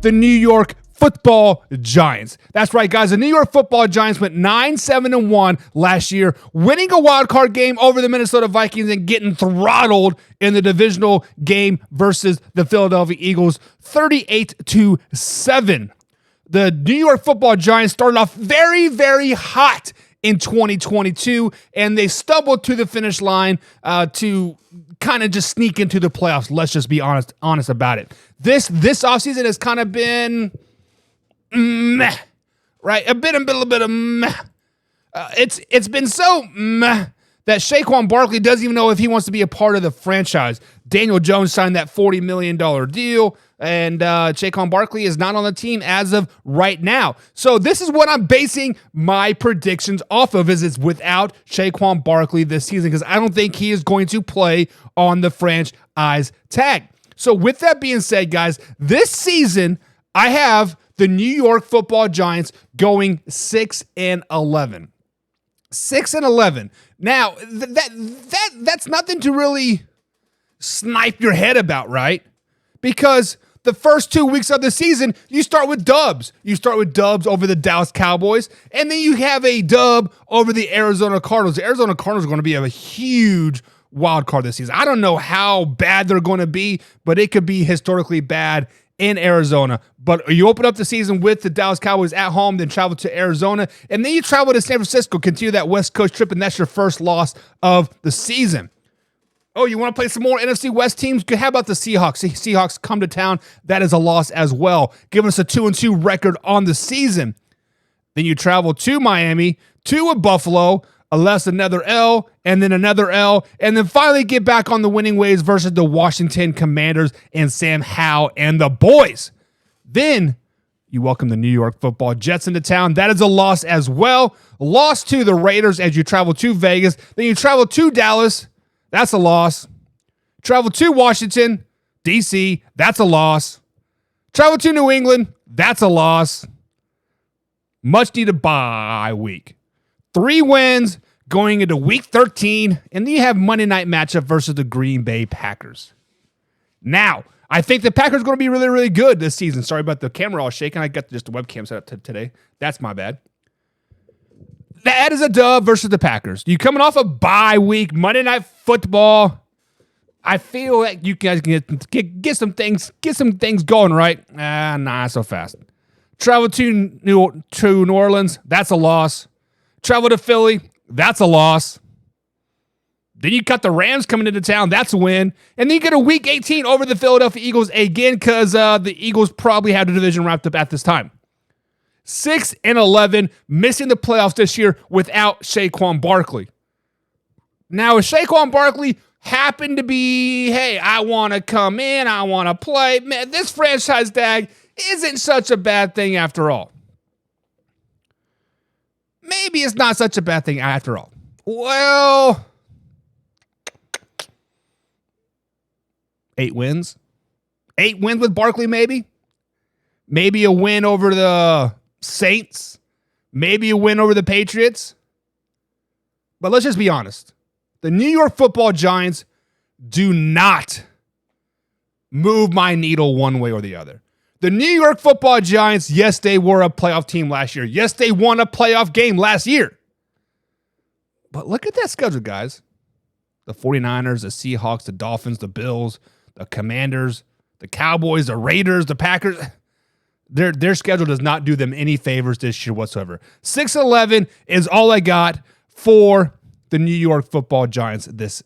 the New York Football Giants. That's right, guys. The New York Football Giants went 9-7-1 last year, winning a wild card game over the Minnesota Vikings and getting throttled in the divisional game versus the Philadelphia Eagles, 38-7. The New York Football Giants started off very, very hot in 2022, and they stumbled to the finish line to kind of just sneak into the playoffs. Let's just be honest about it. This offseason has kind of been meh, right? A little bit of meh. It's been so meh that Saquon Barkley doesn't even know if he wants to be a part of the franchise. Daniel Jones signed that $40 million deal, and Saquon Barkley is not on the team as of right now. So this is what I'm basing my predictions off of, is it's without Saquon Barkley this season, because I don't think he is going to play on the franchise tag. So with that being said, guys, this season I have the New York Football Giants going 6-11. 6-11. Now, that's nothing to really snipe your head about, right? Because the first 2 weeks of the season, you start with dubs. You start with dubs over the Dallas Cowboys, and then you have a dub over the Arizona Cardinals. The Arizona Cardinals are going to be a huge wild card this season. I don't know how bad they're going to be, but it could be historically bad in Arizona. But you open up the season with the Dallas Cowboys at home, then travel to Arizona, and then you travel to San Francisco, continue that West Coast trip, and that's your first loss of the season. Oh, you want to play some more NFC West teams? How about the Seahawks? Seahawks come to town. That is a loss as well, giving us a 2-2 record on the season. Then you travel to Miami, to Buffalo, unless another L, and then another L, and then finally get back on the winning ways versus the Washington Commanders and Sam Howell and the boys. Then you welcome the New York Football Jets into town. That is a loss as well. Loss to the Raiders as you travel to Vegas. Then you travel to Dallas. That's a loss. Travel to Washington, D.C. That's a loss. Travel to New England. That's a loss. Much needed bye week. 3 wins going into week 13, and then you have Monday night matchup versus the Green Bay Packers. Now, I think the Packers are going to be really, really good this season. Sorry about the camera all shaking. I got just the webcam set up today. That's my bad. That is a dub versus the Packers. You coming off a bye week, Monday Night Football. I feel like you guys can get some things going, right? Not so fast. Travel to New Orleans. That's a loss. Travel to Philly. That's a loss. Then you cut the Rams coming into town. That's a win. And then you get a week 18 over the Philadelphia Eagles again, because the Eagles probably had the division wrapped up at this time. 6-11, missing the playoffs this year without Saquon Barkley. Now, if Saquon Barkley happened to be, hey, I want to come in, I want to play, man, this franchise tag isn't such a bad thing after all. Maybe it's not such a bad thing after all. Well, 8 wins. 8 wins with Barkley, maybe. Maybe a win over the Saints. Maybe a win over the Patriots. But let's just be honest. The New York Football Giants do not move my needle one way or the other. The New York Football Giants, yes, they were a playoff team last year. Yes, they won a playoff game last year. But look at that schedule, guys. The 49ers, the Seahawks, the Dolphins, the Bills, the Commanders, the Cowboys, the Raiders, the Packers. Their schedule does not do them any favors this year whatsoever. 6-11 is all I got for the New York Football Giants this